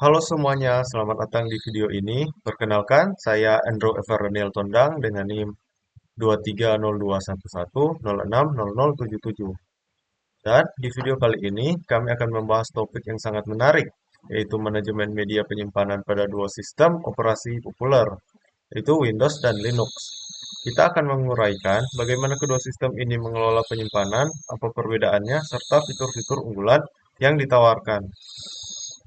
Halo semuanya, selamat datang di video ini. Perkenalkan, saya Andrew Everniel Tondang dengan NIM 2302110600077. Dan di video kali ini, kami akan membahas topik yang sangat menarik, yaitu manajemen media penyimpanan pada dua sistem operasi populer, yaitu Windows dan Linux. Kita akan menguraikan bagaimana kedua sistem ini mengelola penyimpanan, apa perbedaannya, serta fitur-fitur unggulan yang ditawarkan.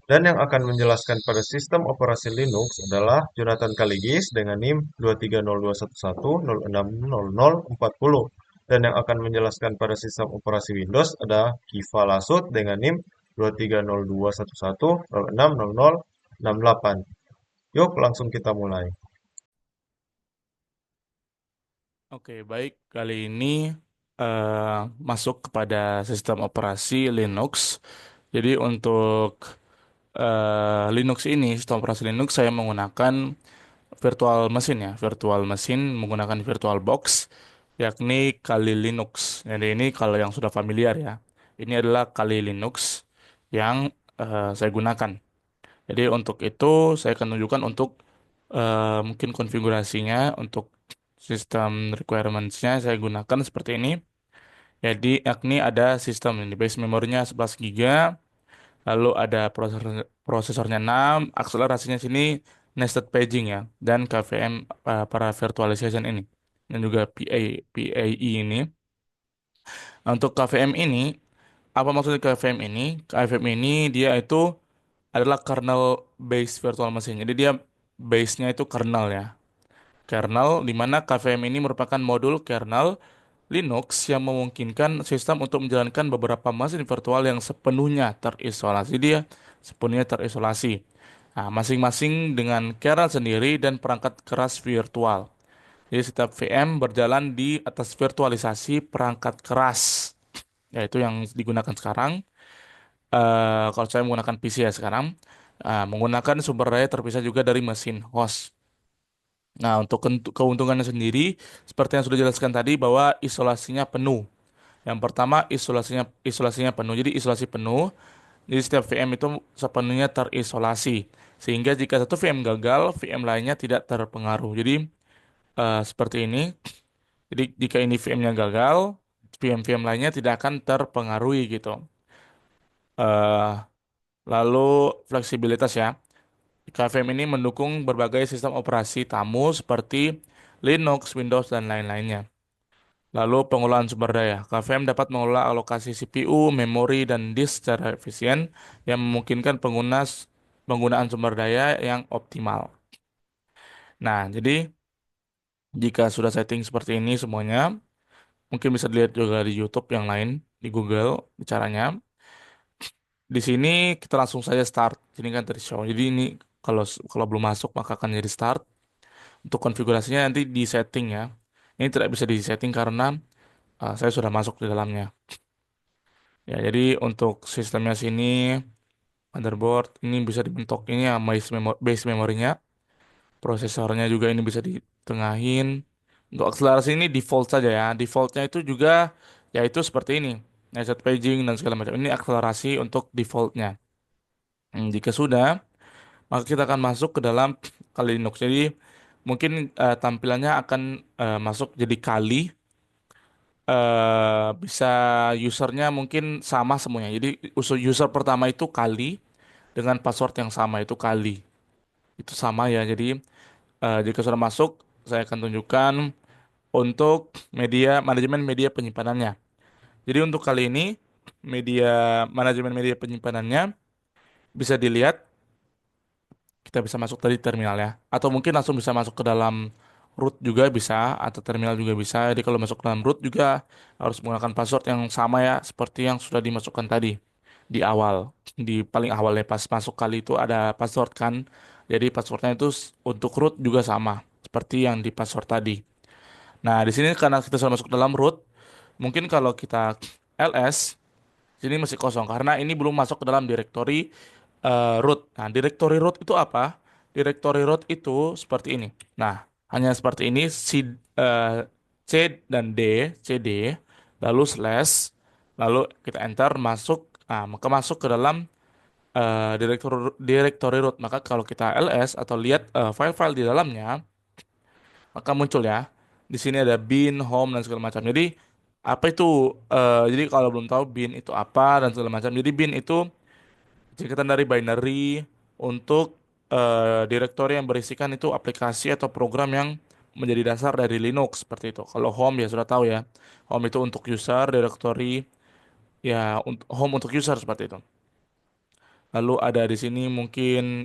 Dan yang akan menjelaskan pada sistem operasi Linux adalah Jonathan Kaligis dengan NIM 23021106040. Dan yang akan menjelaskan pada sistem operasi Windows adalah Kiva Lasut dengan NIM 23021106068. Yuk, langsung kita mulai. Oke, baik. Kali ini eh, masuk kepada sistem operasi Linux. Jadi untuk Linux ini, sistem operasi Linux saya menggunakan virtual machine ya, virtual machine menggunakan VirtualBox, yakni Kali Linux. Jadi ini kalau yang sudah familiar ya, ini adalah Kali Linux yang saya gunakan. Jadi untuk itu saya akan tunjukkan untuk mungkin konfigurasinya untuk sistem requirements-nya saya gunakan seperti ini. Jadi yakni ada sistem ini base memorinya 11 GB, lalu ada prosesornya 6, akselerasinya sini nested paging ya, dan KVM para virtualization ini dan juga PAE ini. Nah, untuk KVM ini, apa maksudnya KVM ini? KVM ini dia itu adalah kernel based virtual machine. Jadi dia base-nya itu kernel ya. Kernel di mana KVM ini merupakan modul kernel Linux yang memungkinkan sistem untuk menjalankan beberapa mesin virtual yang sepenuhnya terisolasi. Dia sepenuhnya terisolasi. Nah, masing-masing dengan kernel sendiri dan perangkat keras virtual. Jadi setiap VM berjalan di atas virtualisasi perangkat keras, yaitu yang digunakan sekarang. Kalau saya menggunakan PC ya sekarang, menggunakan sumber daya terpisah juga dari mesin host. Nah, untuk keuntungannya sendiri, seperti yang sudah dijelaskan tadi bahwa isolasinya penuh. Yang pertama, isolasinya penuh. Jadi isolasi penuh. Jadi setiap VM itu sepenuhnya terisolasi. Sehingga jika satu VM gagal, VM lainnya tidak terpengaruh. Jadi seperti ini. Jadi jika ini VM-nya gagal, VM-VM lainnya tidak akan terpengaruhi gitu. Eh, Lalu fleksibilitas ya. KVM ini mendukung berbagai sistem operasi tamu seperti Linux, Windows, dan lain-lainnya. Lalu pengolahan sumber daya. KVM dapat mengelola alokasi CPU, memori, dan disk secara efisien yang memungkinkan penggunaan sumber daya yang optimal. Nah, jadi jika sudah setting seperti ini semuanya, mungkin bisa dilihat juga di YouTube yang lain, di Google, caranya. Di sini kita langsung saja start. Ini kan tadi show. Jadi ini kalau kalau belum masuk maka akan jadi start. Untuk konfigurasinya nanti di setting ya. Ini tidak bisa di setting karena saya sudah masuk di dalamnya. Ya, jadi untuk sistemnya sini motherboard ini bisa dibentuk ini ya base memorinya, prosesornya juga ini bisa ditengahin. Untuk akselerasi ini default saja ya. Defaultnya itu juga yaitu seperti ini. Reset paging dan segala macam. Ini akselerasi untuk defaultnya. Jika sudah, maka kita akan masuk ke dalam Kali Linux. Jadi mungkin tampilannya akan masuk jadi kali, bisa usernya mungkin sama semuanya. Jadi user pertama itu kali dengan password yang sama itu kali. Itu sama ya. Jadi jika sudah masuk, saya akan tunjukkan untuk manajemen media penyimpanannya. Jadi untuk kali ini media manajemen media penyimpanannya bisa dilihat, kita bisa masuk tadi terminal ya, atau mungkin langsung bisa masuk ke dalam root juga bisa, atau terminal juga bisa. Jadi kalau masuk ke dalam root juga harus menggunakan password yang sama ya, seperti yang sudah dimasukkan tadi di awal, di paling awal ya pas masuk kali itu ada password kan. Jadi passwordnya itu untuk root juga sama seperti yang di password tadi. Nah, di sini karena kita sudah masuk ke dalam root, mungkin kalau kita ls sini masih kosong karena ini belum masuk ke dalam direktori root. Nah, direktori root itu apa? Direktori root itu seperti ini. Nah, hanya seperti ini eh, C dan D, CD, lalu slash, lalu kita enter masuk, maka masuk ke dalam directory root. Maka kalau kita ls atau lihat file-file di dalamnya, maka muncul ya. Di sini ada bin, home dan segala macam. Jadi apa itu? Jadi kalau belum tahu bin itu apa dan segala macam. Jadi bin itu singkatan dari binary untuk directory yang berisikan itu aplikasi atau program yang menjadi dasar dari Linux seperti itu. Kalau home ya sudah tahu ya. Home itu untuk user, directory ya untuk home untuk user seperti itu. Lalu ada di sini mungkin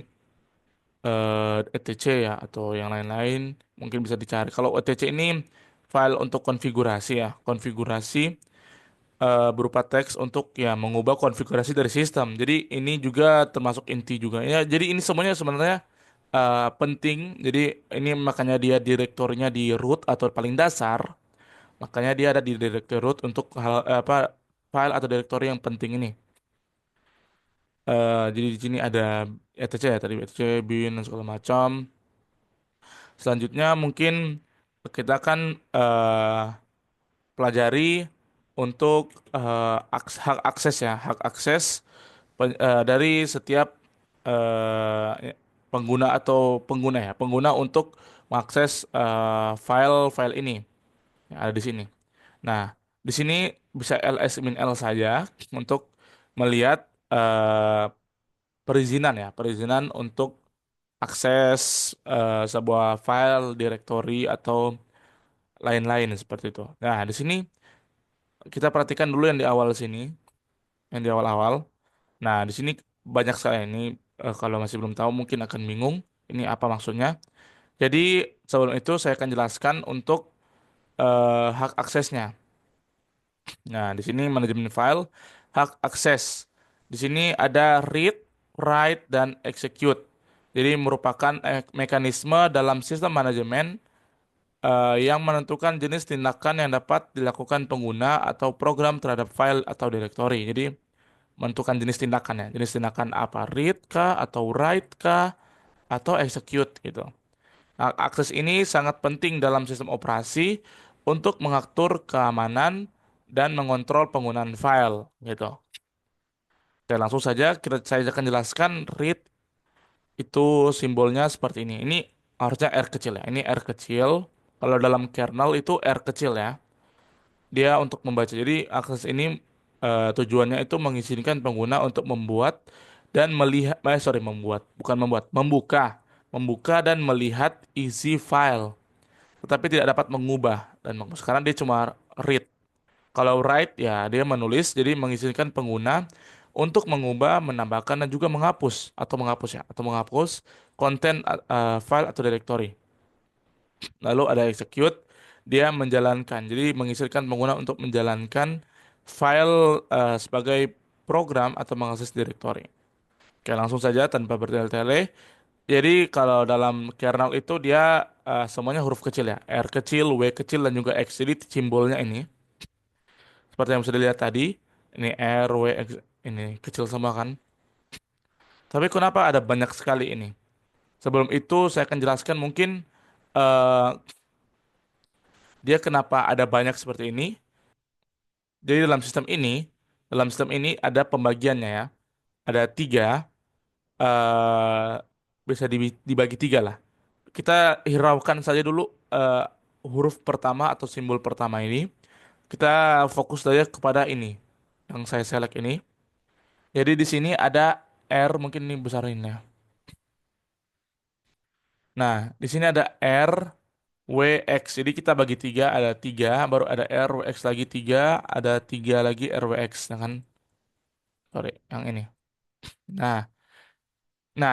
etc ya atau yang lain-lain mungkin bisa dicari. Kalau etc ini file untuk konfigurasi ya, konfigurasi berupa teks untuk ya mengubah konfigurasi dari sistem. Jadi ini juga termasuk inti juga ya. Jadi ini semuanya sebenarnya penting. Jadi ini makanya dia direktorinya di root atau paling dasar. Makanya dia ada di directory root untuk hal apa file atau directory yang penting ini. Jadi di sini ada etc ya tadi etc bin dan segala macam. Selanjutnya mungkin kita akan pelajari untuk hak akses ya, hak akses dari setiap pengguna atau pengguna ya, pengguna untuk mengakses file-file ini yang ada di sini. Nah, di sini bisa ls min l saja untuk melihat perizinan ya, perizinan untuk akses sebuah file, directory atau lain-lain seperti itu. Nah, di sini kita perhatikan dulu yang di awal sini, yang di awal-awal. Nah, di sini banyak sekali ini kalau masih belum tahu mungkin akan bingung ini apa maksudnya. Jadi sebelum itu saya akan jelaskan untuk hak aksesnya. Nah, di sini manajemen file, hak akses. Di sini ada read, write, dan execute. Jadi merupakan mekanisme dalam sistem manajemen yang menentukan jenis tindakan yang dapat dilakukan pengguna atau program terhadap file atau directory. Jadi menentukan jenis tindakannya. Jenis tindakan apa? Read kah atau write kah atau execute gitu. Nah, akses ini sangat penting dalam sistem operasi untuk mengatur keamanan dan mengontrol penggunaan file gitu. Oke, langsung saja saya akan jelaskan read itu simbolnya seperti ini. Ini harusnya R kecil ya. Ini R kecil. Kalau dalam kernel itu R kecil ya. Dia untuk membaca. Jadi akses ini tujuannya itu mengizinkan pengguna untuk membuat dan melihat, sorry membuat, bukan membuat, membuka dan melihat isi file, tetapi tidak dapat mengubah. Dan sekarang dia cuma read. Kalau write ya dia menulis, jadi mengizinkan pengguna untuk mengubah, menambahkan dan juga menghapus ya, atau menghapus konten file atau directory. Lalu ada execute, dia menjalankan. Jadi mengizinkan pengguna untuk menjalankan file sebagai program atau mengakses directory. Oke, langsung saja tanpa bertele-tele. Jadi kalau dalam kernel itu dia semuanya huruf kecil ya, R kecil, W kecil dan juga X. Jadi simbolnya ini seperti yang bisa dilihat tadi, ini R, W, X, ini kecil semua kan. Tapi kenapa ada banyak sekali ini? Sebelum itu saya akan jelaskan mungkin eh, dia kenapa ada banyak seperti ini. Jadi dalam sistem ini ada pembagiannya ya. Ada tiga, eh bisa dibagi tiga lah. Kita hiraukan saja dulu eh, huruf pertama atau simbol pertama ini. Kita fokus saja kepada ini, yang saya select ini. Jadi di sini ada R, mungkin ini besarin ya. Nah, di sini ada R, W, X. Jadi kita bagi tiga, ada tiga, baru ada R, W, X lagi tiga, ada tiga lagi R, W, X. Nah kan, sorry, yang ini. Nah,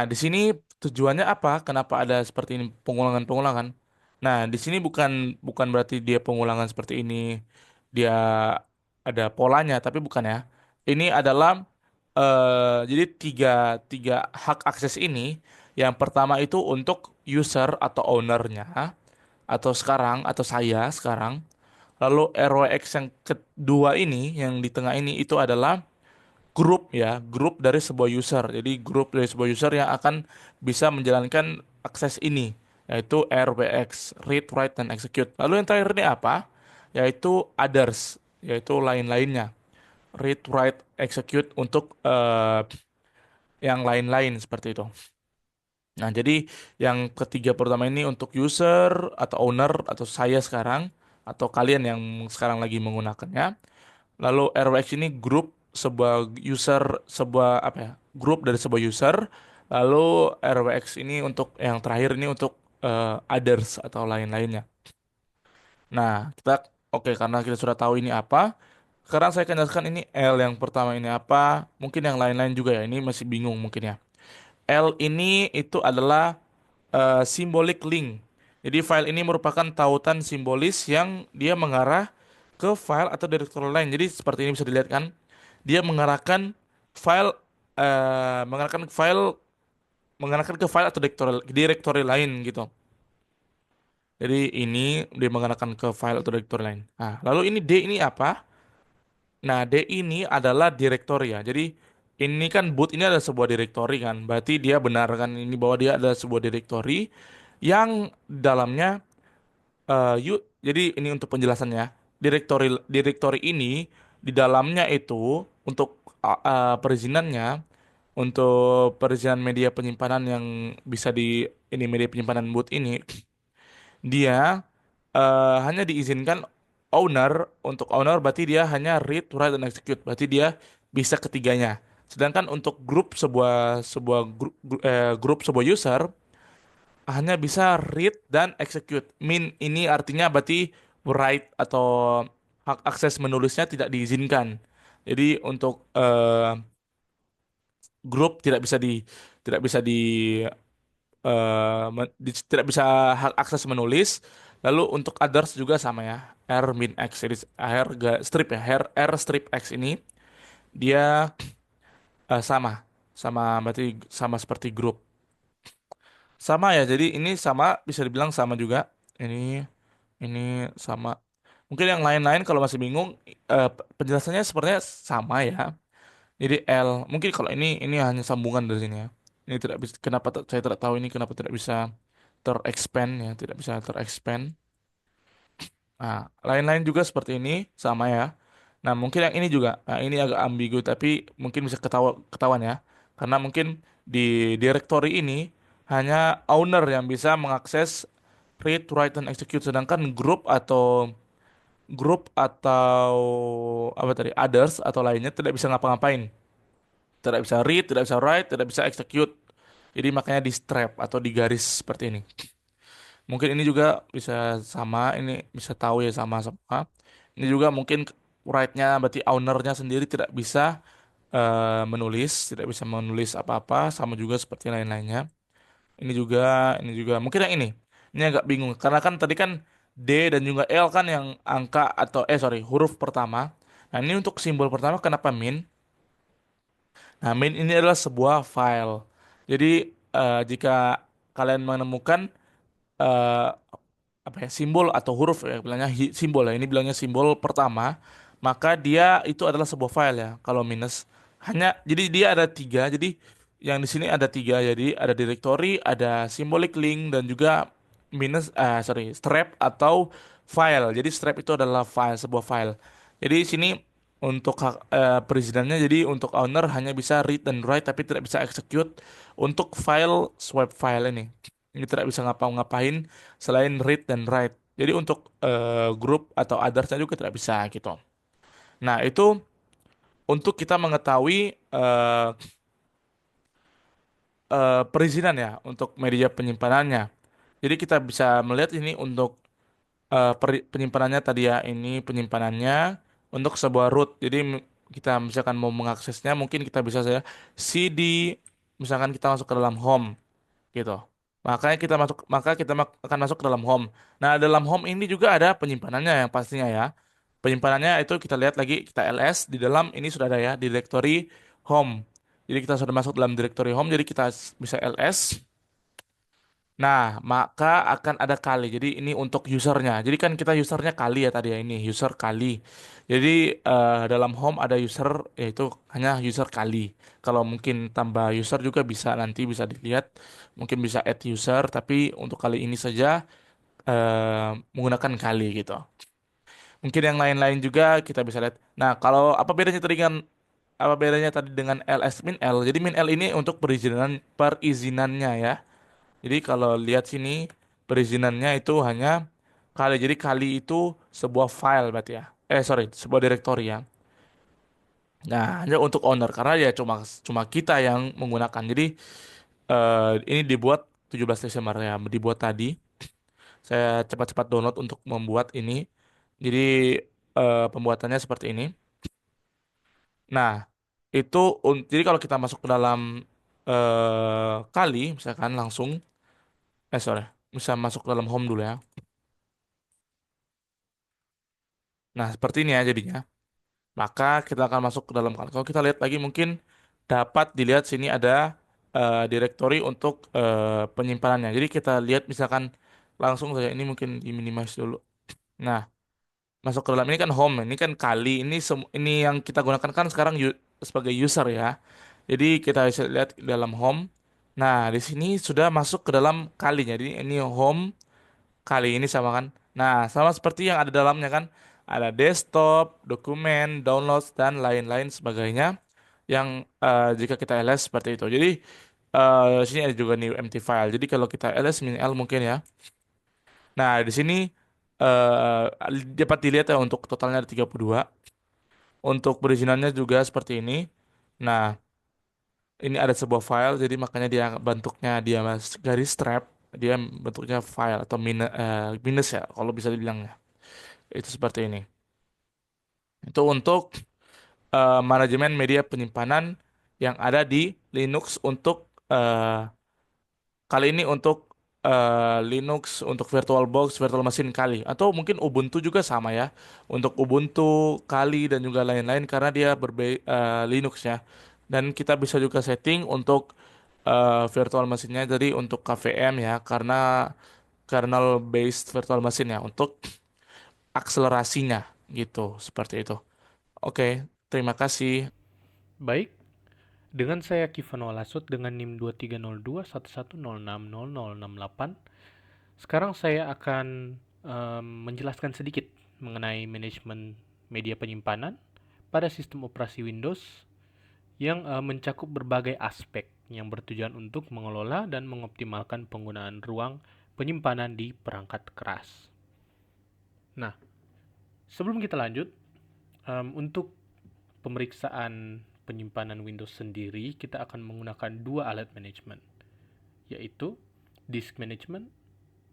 di sini tujuannya apa? Kenapa ada seperti ini pengulangan-pengulangan? Nah, di sini bukan bukan berarti dia pengulangan seperti ini, dia ada polanya, tapi bukan ya. Ini adalah jadi tiga tiga hak akses ini. Yang pertama itu untuk user atau ownernya, atau sekarang atau saya sekarang. Lalu RWX yang kedua ini, yang di tengah ini itu adalah grup ya, grup dari sebuah user. Jadi grup dari sebuah user yang akan bisa menjalankan akses ini, yaitu RWX, read, write, dan execute. Lalu yang terakhir ini apa? Yaitu others, yaitu lain-lainnya. Read, write, execute untuk yang lain-lain seperti itu. Nah, jadi yang ketiga pertama ini untuk user atau owner atau saya sekarang atau kalian yang sekarang lagi menggunakannya. Lalu RWX ini grup sebuah user, sebuah apa ya? Grup dari sebuah user. Lalu RWX ini untuk yang terakhir ini untuk others atau lain-lainnya. Nah, oke karena kita sudah tahu ini apa. Sekarang saya akan jelaskan ini L yang pertama ini apa. Mungkin yang lain-lain juga ya. Ini masih bingung mungkin ya. L ini itu adalah symbolic link. Jadi file ini merupakan tautan simbolis yang dia mengarah ke file atau direktori lain. Jadi seperti ini bisa dilihat kan, dia file mengarahkan file mengarahkan ke file atau direktori lain gitu. Jadi ini dia mengarahkan ke file atau direktori lain. Nah, lalu ini D ini apa? Nah, D ini adalah direktori ya. Jadi ini kan boot ini adalah sebuah direktori kan. Berarti dia benar kan ini bahwa dia adalah sebuah direktori yang dalamnya yuk, jadi ini untuk penjelasannya. Direktori direktori ini di dalamnya itu untuk perizinannya, untuk perizinan media penyimpanan yang bisa di ini media penyimpanan boot ini, dia hanya diizinkan owner. Untuk owner berarti dia hanya read, write, dan execute. Berarti dia bisa ketiganya. Sedangkan untuk grup sebuah user hanya bisa read dan execute. Ini artinya berarti write atau hak akses menulisnya tidak diizinkan. Jadi untuk grup tidak bisa tidak bisa hak akses menulis. Lalu untuk others juga sama ya. R min X jadi strip ya. R strip X ini dia sama sama berarti sama seperti grup. Sama ya. Jadi ini sama bisa dibilang sama juga. Ini Ini sama. Mungkin yang lain-lain kalau masih bingung, penjelasannya sepertinya sama ya. Jadi L, mungkin kalau ini hanya sambungan dari sini ya. Ini tidak bisa, saya tidak tahu ini kenapa tidak bisa terexpand ya, tidak bisa terexpand. Nah, lain-lain juga seperti ini sama ya. Nah, mungkin yang ini juga, nah ini agak ambigu tapi mungkin bisa ketahuan ya. Karena mungkin di directory ini hanya owner yang bisa mengakses read, write, dan execute. Sedangkan grup atau apa tadi others atau lainnya tidak bisa ngapa-ngapain, tidak bisa read, tidak bisa write, tidak bisa execute. Jadi makanya di strap atau di garis seperti ini. Mungkin ini juga bisa sama, ini bisa tahu ya sama-sama. Ini juga mungkin write-nya berarti ownernya sendiri tidak bisa menulis, tidak bisa menulis apa-apa, sama juga seperti lain-lainnya. Ini juga, ini juga. Mungkin yang ini. Ini agak bingung karena kan tadi kan D dan juga L kan yang angka atau sorry, huruf pertama. Nah, ini untuk simbol pertama kenapa min? Nah, min ini adalah sebuah file. Jadi jika kalian menemukan eh, apa ya simbol atau huruf ya bilangnya simbol ya ini bilangnya simbol pertama, maka dia itu adalah sebuah file ya. Kalau minus hanya jadi dia ada tiga. Jadi yang di sini ada tiga. Jadi ada directory, ada symbolic link, dan juga sorry, strap atau file. Jadi strap itu adalah file, sebuah file. Jadi di sini untuk perizinannya, jadi untuk owner hanya bisa read dan write tapi tidak bisa execute untuk file swipe file ini. Ini tidak bisa ngapa-ngapain selain read dan write. Jadi untuk grup atau others juga tidak bisa gitu. Nah, itu untuk kita mengetahui perizinan ya untuk media penyimpanannya. Jadi kita bisa melihat ini untuk penyimpanannya tadi ya, ini penyimpanannya untuk sebuah root. Jadi kita misalkan mau mengaksesnya, mungkin kita bisa saya cd, misalkan kita masuk ke dalam home gitu. Maka kita akan masuk ke dalam home. Nah, dalam home ini juga ada penyimpanannya yang pastinya ya. Penyimpanannya itu kita lihat lagi, kita ls di dalam ini sudah ada ya, di directory home. Jadi kita sudah masuk dalam directory home, jadi kita bisa ls. Nah, maka akan ada kali. Jadi ini untuk usernya. Jadi kan kita usernya kali ya tadi ya, ini user kali. Jadi dalam home ada user, yaitu hanya user kali. Kalau mungkin tambah user juga bisa, nanti bisa dilihat. Mungkin bisa add user, tapi untuk kali ini saja menggunakan kali gitu. Mungkin yang lain-lain juga kita bisa lihat. Nah, kalau apa bedanya tadi dengan apa bedanya tadi dengan ls min L? Jadi min L ini untuk perizinannya ya. Jadi kalau lihat sini perizinannya itu hanya kali. Jadi kali itu sebuah file berarti ya. Sorry, sebuah directory ya. Nah, hanya untuk owner karena ya cuma cuma kita yang menggunakan. Jadi ini dibuat 17 Desember ya, dibuat tadi. Saya cepat-cepat download untuk membuat ini. Jadi pembuatannya seperti ini. Nah, itu jadi kalau kita masuk ke dalam kali, misalkan langsung, sorry, bisa masuk ke dalam home dulu ya. Nah, seperti ini ya jadinya. Maka kita akan masuk ke dalam kali. Kalau kita lihat lagi mungkin dapat dilihat sini ada directory untuk penyimpanannya. Jadi kita lihat misalkan langsung saja ini mungkin di minimize dulu. Nah, masuk ke dalam ini kan home, ini kan kali, ini yang kita gunakan kan sekarang sebagai user ya. Jadi kita bisa lihat di dalam home. Nah, di sini sudah masuk ke dalam kalinya. Jadi ini home kali ini sama kan. Nah, sama seperti yang ada dalamnya kan. Ada desktop, dokumen, downloads dan lain-lain sebagainya yang jika kita ls seperti itu. Jadi sini ada juga new empty file. Jadi kalau kita ls min L mungkin ya. Nah, di sini dapat dilihat ya untuk totalnya ada 32. Untuk perizinannya juga seperti ini. Nah, ini ada sebuah file, jadi makanya dia bentuknya dia garis strap, dia bentuknya file atau minus ya, kalau bisa dibilangnya. Itu seperti ini. Itu untuk manajemen media penyimpanan yang ada di Linux untuk kali ini untuk Linux untuk VirtualBox, Virtual Machine kali, atau mungkin Ubuntu juga sama ya. Untuk Ubuntu kali dan juga lain-lain karena dia Linux ya. Dan kita bisa juga setting untuk virtual machine-nya jadi untuk KVM ya karena kernel based virtual machine ya untuk akselerasinya gitu seperti itu. Oke, terima kasih. Baik, dengan saya Kifano Alasut dengan NIM 23021100600068. Sekarang saya akan menjelaskan sedikit mengenai manajemen media penyimpanan pada sistem operasi Windows yang mencakup berbagai aspek yang bertujuan untuk mengelola dan mengoptimalkan penggunaan ruang penyimpanan di perangkat keras. Nah, sebelum kita lanjut, untuk pemeriksaan penyimpanan Windows sendiri, kita akan menggunakan dua alat manajemen, yaitu disk management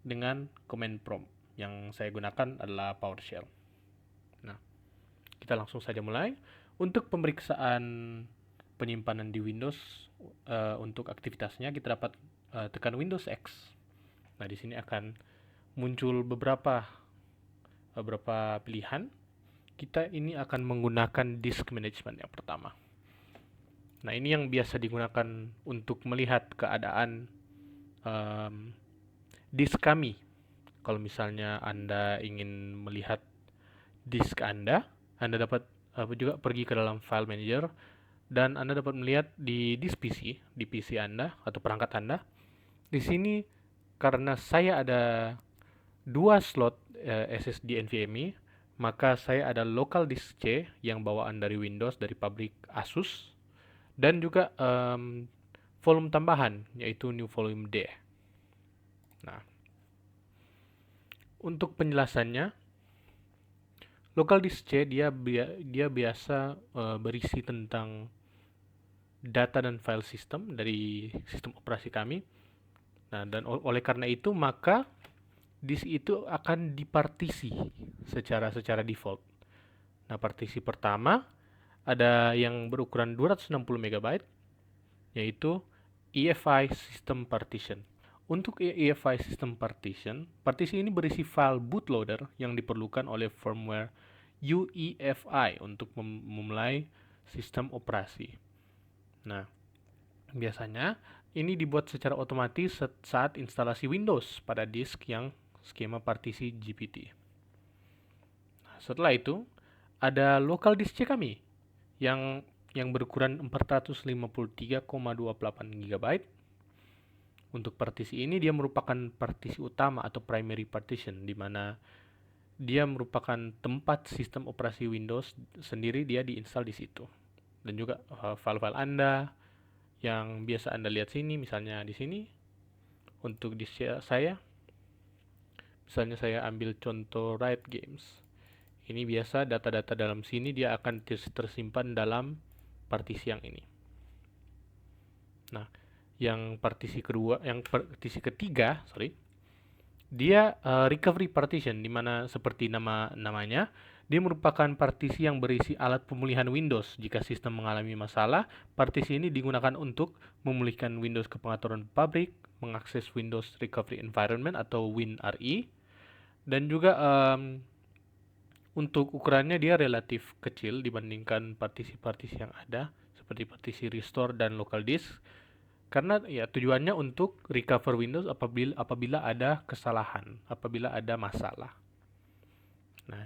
dengan command prompt. Yang saya gunakan adalah PowerShell. Nah, kita langsung saja mulai. Untuk pemeriksaan penyimpanan di Windows, untuk aktivitasnya kita dapat tekan Windows X. Nah, di sini akan muncul beberapa pilihan. Kita ini akan menggunakan disk management yang pertama. Nah, ini yang biasa digunakan untuk melihat keadaan disk kami. Kalau misalnya Anda ingin melihat disk Anda dapat juga pergi ke dalam file manager dan Anda dapat melihat di disk PC, di PC Anda atau perangkat Anda. Di sini karena saya ada dua slot SSD NVMe, maka saya ada local disk C yang bawaan dari Windows dari pabrik Asus dan juga volume tambahan yaitu new volume D. Nah, untuk penjelasannya, local disk C dia biasa berisi tentang data dan file system dari sistem operasi kami. Nah, dan oleh karena itu maka disk itu akan dipartisi secara default. Nah, partisi pertama ada yang berukuran 260 MB yaitu EFI System Partition. Untuk EFI System Partition, partisi ini berisi file bootloader yang diperlukan oleh firmware UEFI untuk memulai sistem operasi. Nah, biasanya ini dibuat secara otomatis saat instalasi Windows pada disk yang skema partisi GPT. Nah, setelah itu, ada local disk C kami yang berukuran 453,28 GB. Untuk partisi ini dia merupakan partisi utama atau primary partition di mana dia merupakan tempat sistem operasi Windows sendiri dia diinstal di situ. dan juga file-file Anda yang biasa Anda lihat sini, misalnya di sini. Untuk disk saya, misalnya saya ambil contoh Riot Games. Ini biasa data-data dalam sini dia akan tersimpan dalam partisi yang ini. Nah, yang partisi ketiga, dia recovery partition, di mana seperti namanya, dia merupakan partisi yang berisi alat pemulihan Windows. Jika sistem mengalami masalah, partisi ini digunakan untuk memulihkan Windows ke pengaturan pabrik, mengakses Windows Recovery Environment atau WinRE, dan juga untuk ukurannya dia relatif kecil dibandingkan partisi-partisi yang ada, seperti partisi restore dan local disk, karena ya tujuannya untuk recover Windows apabila ada kesalahan, apabila ada masalah. Nah,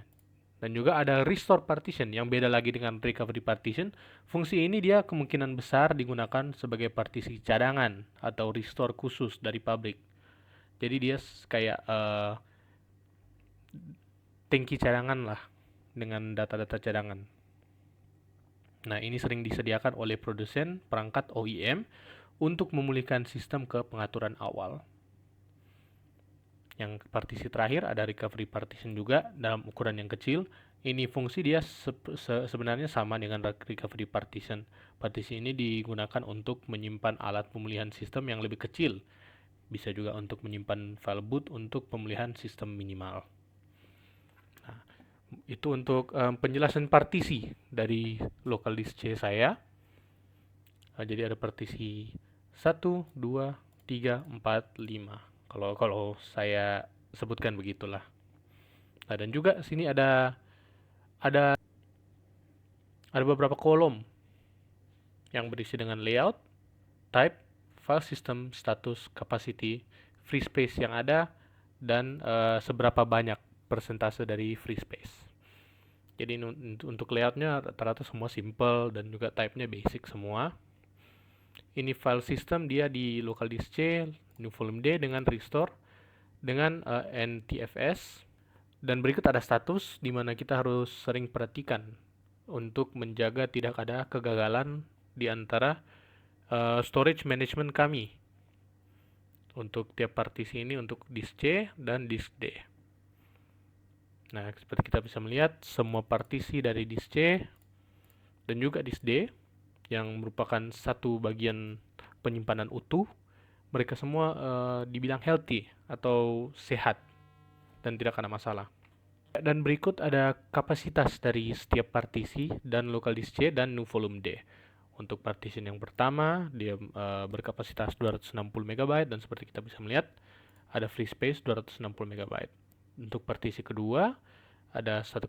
dan juga ada restore partition yang beda lagi dengan recovery partition. Fungsi ini dia kemungkinan besar digunakan sebagai partisi cadangan atau restore khusus dari pabrik. Jadi dia kayak tangki cadangan lah dengan data-data cadangan. Nah, ini sering disediakan oleh produsen perangkat OEM untuk memulihkan sistem ke pengaturan awal. Yang partisi terakhir ada recovery partition juga dalam ukuran yang kecil. Ini fungsi dia sebenarnya sama dengan recovery partition. Partisi ini digunakan untuk menyimpan alat pemulihan sistem yang lebih kecil. Bisa juga untuk menyimpan file boot untuk pemulihan sistem minimal. Nah, itu untuk penjelasan partisi dari local disk C saya. Jadi ada partisi 1, 2, 3, 4, 5. Kalau saya sebutkan begitulah. Nah, dan juga sini ada beberapa kolom yang berisi dengan layout, type, file system, status, capacity, free space yang ada, dan seberapa banyak persentase dari free space. Jadi untuk layoutnya rata-rata semua simple dan juga type-nya basic semua. Ini file system dia di local disk C, new volume D dengan restore dengan NTFS. Dan berikut ada status di mana kita harus sering perhatikan untuk menjaga tidak ada kegagalan di antara storage management kami untuk tiap partisi ini, untuk disk C dan disk D. Nah, seperti kita bisa melihat semua partisi dari disk C dan juga disk D yang merupakan satu bagian penyimpanan utuh, mereka semua dibilang healthy atau sehat dan tidak ada masalah. Dan berikut ada kapasitas dari setiap partisi dan local disk C dan new volume D. Untuk partisi yang pertama, dia berkapasitas 260 MB dan seperti kita bisa melihat ada free space 260 MB. Untuk partisi kedua ada 1,19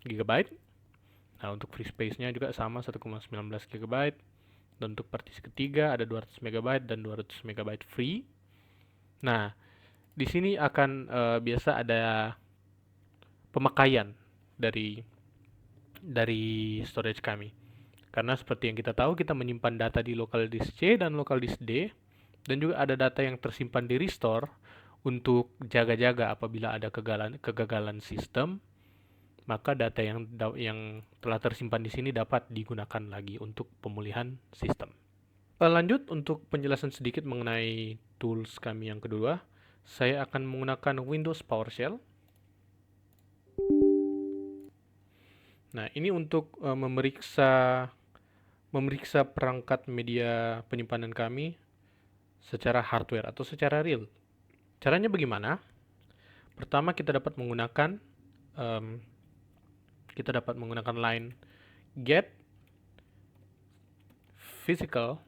GB. Nah, untuk free space-nya juga sama 1,19 GB. Dan untuk partisi ketiga ada 200 MB dan 200 MB free. Nah, di sini akan biasa ada pemakaian dari storage kami. Karena seperti yang kita tahu, kita menyimpan data di local disk C dan local disk D, dan juga ada data yang tersimpan di restore untuk jaga-jaga apabila ada kegagalan sistem, maka data yang telah tersimpan di sini dapat digunakan lagi untuk pemulihan sistem. Lanjut untuk penjelasan sedikit mengenai tools kami yang kedua, saya akan menggunakan Windows PowerShell. Nah, ini untuk memeriksa perangkat media penyimpanan kami secara hardware atau secara real. Caranya bagaimana? Pertama, kita dapat menggunakan line get physical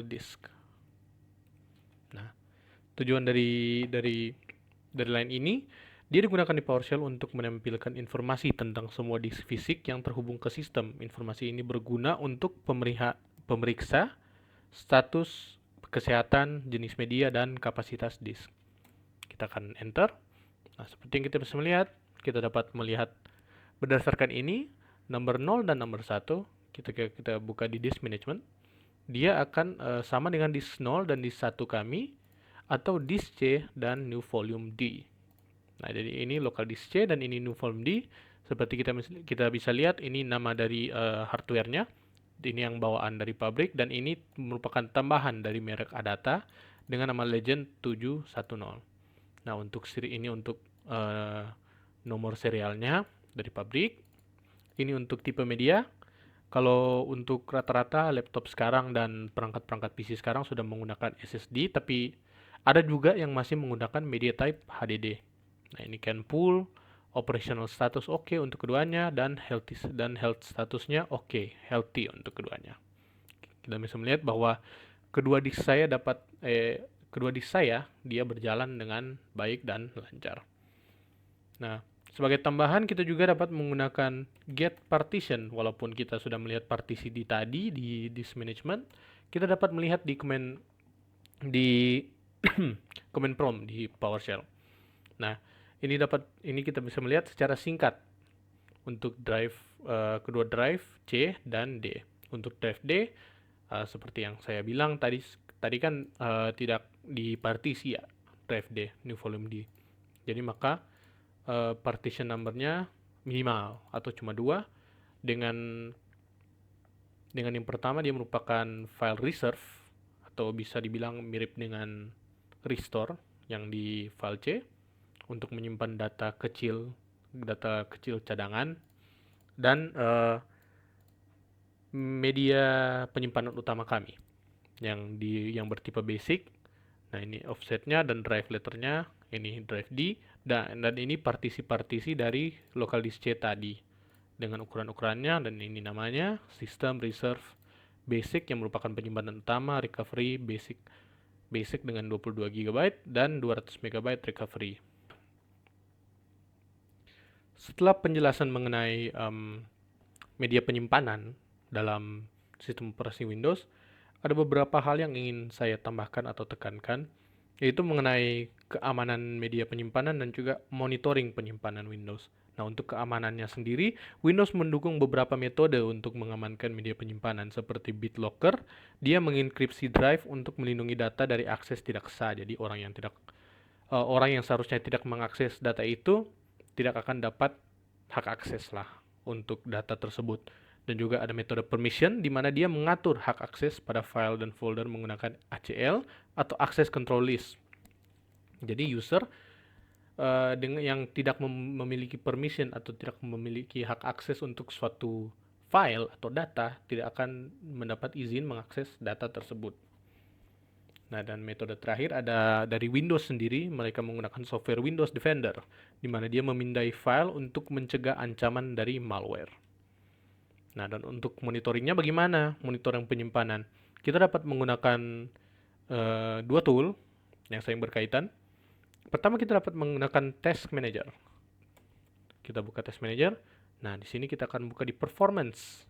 disk. Nah, tujuan dari line ini, dia digunakan di PowerShell untuk menampilkan informasi tentang semua disk fisik yang terhubung ke sistem. Informasi ini berguna untuk pemeriksa status kesehatan, jenis media, dan kapasitas disk. Kita akan enter. Nah, seperti yang kita bisa melihat, kita dapat melihat berdasarkan ini, nomor 0 dan nomor 1, kita buka di disk management, dia akan sama dengan disk 0 dan disk 1 kami, atau disk C dan new volume D. Nah, jadi ini local disk C dan ini new volume D Seperti kita bisa lihat, ini nama dari hardware-nya, ini yang bawaan dari pabrik, dan ini merupakan tambahan dari merek Adata dengan nama Legend 710. Nah, untuk seri ini untuk nomor serialnya dari pabrik. Ini untuk tipe media. Kalau untuk rata-rata laptop sekarang dan perangkat-perangkat PC sekarang sudah menggunakan SSD, tapi ada juga yang masih menggunakan media type HDD. Nah, ini can pull, operational status oke untuk keduanya, dan health statusnya oke, healthy untuk keduanya. Kita bisa melihat bahwa kedua disk saya dia berjalan dengan baik dan lancar. Nah, sebagai tambahan kita juga dapat menggunakan get partition. Walaupun kita sudah melihat partisi tadi di disk management, kita dapat melihat di command prompt di PowerShell. Nah, ini kita bisa melihat secara singkat untuk kedua drive C dan D. Untuk drive D, seperti yang saya bilang tadi kan tidak dipartisi ya, drive D, new volume D. Jadi maka partition number-nya minimal atau cuma 2. Dengan yang pertama, dia merupakan file reserve atau bisa dibilang mirip dengan restore yang di file C untuk menyimpan data kecil cadangan, dan media penyimpanan utama kami yang bertipe basic. Nah, ini offsetnya dan drive letternya, ini drive D, dan ini partisi-partisi dari local disk C tadi dengan ukuran-ukurannya, dan ini namanya system reserve basic yang merupakan penyimpanan utama, recovery basic dengan 22 GB dan 200 MB recovery. Setelah penjelasan mengenai media penyimpanan dalam sistem operasi Windows, ada beberapa hal yang ingin saya tambahkan atau tekankan, yaitu mengenai keamanan media penyimpanan dan juga monitoring penyimpanan Windows. Nah, untuk keamanannya sendiri, Windows mendukung beberapa metode untuk mengamankan media penyimpanan, seperti BitLocker. Dia mengenkripsi drive untuk melindungi data dari akses tidak sah. Jadi orang yang seharusnya tidak mengakses data itu tidak akan dapat hak akses lah untuk data tersebut. Dan juga ada metode permission, di mana dia mengatur hak akses pada file dan folder menggunakan ACL atau access control list. Jadi user dengan yang tidak memiliki permission atau tidak memiliki hak akses untuk suatu file atau data tidak akan mendapat izin mengakses data tersebut. Nah, dan metode terakhir ada dari Windows sendiri, mereka menggunakan software Windows Defender, di mana dia memindai file untuk mencegah ancaman dari malware. Nah, dan untuk monitoringnya bagaimana? Monitoring penyimpanan. Kita dapat menggunakan dua tool yang saling berkaitan. Pertama, kita dapat menggunakan Task Manager. Kita buka Task Manager. Nah, di sini kita akan buka di Performance.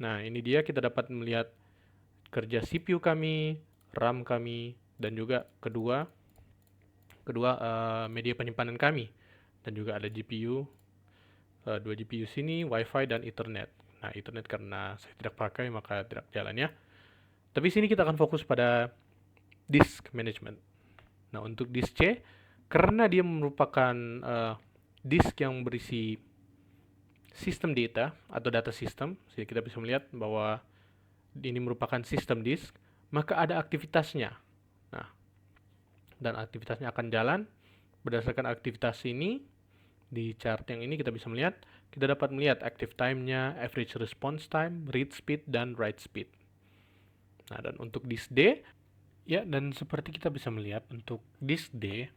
Nah, ini dia kita dapat melihat kerja CPU kami, RAM kami, dan juga kedua media penyimpanan kami. Dan juga ada GPU, 2 GPU sini, WiFi, dan Ethernet. Nah, Ethernet karena saya tidak pakai maka tidak jalan ya. Tapi sini kita akan fokus pada disk management. Nah, untuk disk C, karena dia merupakan disk yang berisi sistem data atau data system, jadi kita bisa melihat bahwa ini merupakan sistem disk, maka ada aktivitasnya. Nah, dan aktivitasnya akan jalan berdasarkan aktivitas ini. Di chart yang ini kita bisa melihat, kita dapat melihat active time-nya, average response time, read speed, dan write speed. Nah, dan untuk disk D, ya, dan seperti kita bisa melihat untuk disk D,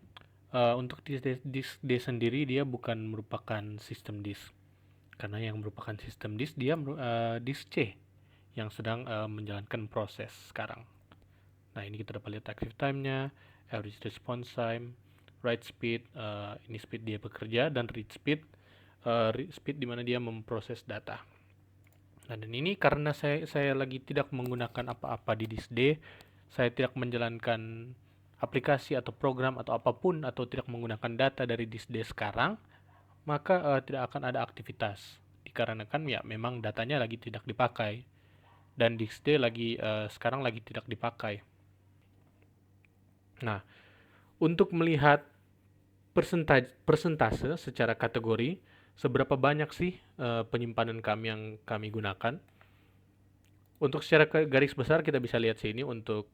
untuk disk D sendiri dia bukan merupakan sistem disk. Karena yang merupakan sistem disk dia disk C yang sedang menjalankan proses sekarang. Nah, ini kita dapat lihat active time-nya, average response time, write speed, ini speed dia bekerja, dan read speed di mana dia memproses data. Nah, dan ini karena saya lagi tidak menggunakan apa-apa di disk D, saya tidak menjalankan aplikasi atau program atau apapun, atau tidak menggunakan data dari disk D sekarang, maka tidak akan ada aktivitas. Dikarenakan ya memang datanya lagi tidak dipakai, dan disk D sekarang lagi tidak dipakai. Nah, untuk melihat persentase secara kategori, seberapa banyak sih penyimpanan kami yang kami gunakan. Untuk secara garis besar kita bisa lihat sini untuk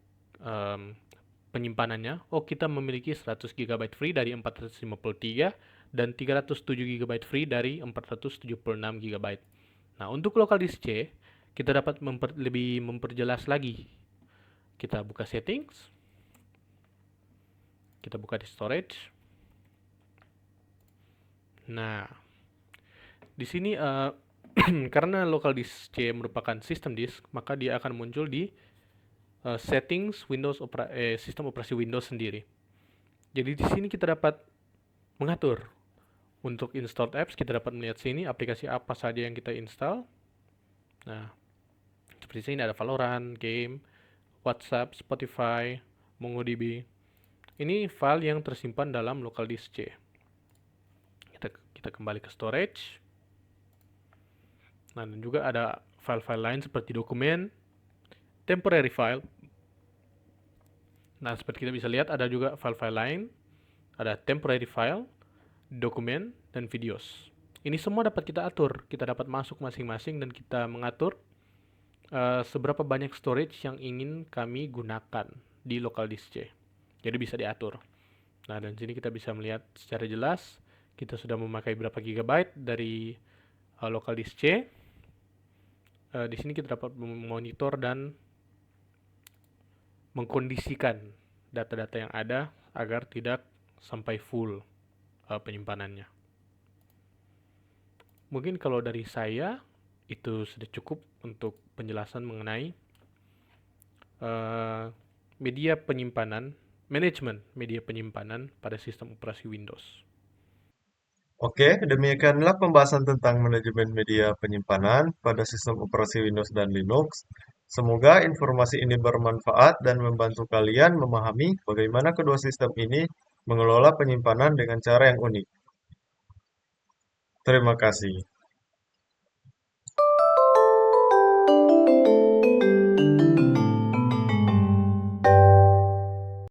penyimpanannya. Oh, kita memiliki 100 GB free dari 453 dan 307 GB free dari 476 GB. Nah, untuk local disk C, kita dapat lebih memperjelas lagi. Kita buka settings. Kita buka di storage. Nah, di sini karena local disk C merupakan system disk, maka dia akan muncul di settings sistem operasi Windows sendiri. Jadi di sini kita dapat mengatur untuk installed apps. Kita dapat melihat sini aplikasi apa saja yang kita install. Nah, seperti sini ada Valorant, game, WhatsApp, Spotify, MongoDB. Ini file yang tersimpan dalam local disk C. Kita kembali ke storage. Nah, dan juga ada file-file lain seperti dokumen, temporary file. Nah, seperti kita bisa lihat ada juga file-file lain, ada temporary file, dokumen, dan videos. Ini semua dapat kita atur. Kita dapat masuk masing-masing dan kita mengatur seberapa banyak storage yang ingin kami gunakan di local disk C. Jadi bisa diatur. Nah, dan sini kita bisa melihat secara jelas kita sudah memakai berapa gigabyte dari local disk C. Di sini kita dapat memonitor dan mengkondisikan data-data yang ada agar tidak sampai full penyimpanannya. Mungkin kalau dari saya itu sudah cukup untuk penjelasan mengenai manajemen media penyimpanan pada sistem operasi Windows. Oke, demikianlah pembahasan tentang manajemen media penyimpanan pada sistem operasi Windows dan Linux. Semoga informasi ini bermanfaat dan membantu kalian memahami bagaimana kedua sistem ini mengelola penyimpanan dengan cara yang unik. Terima kasih.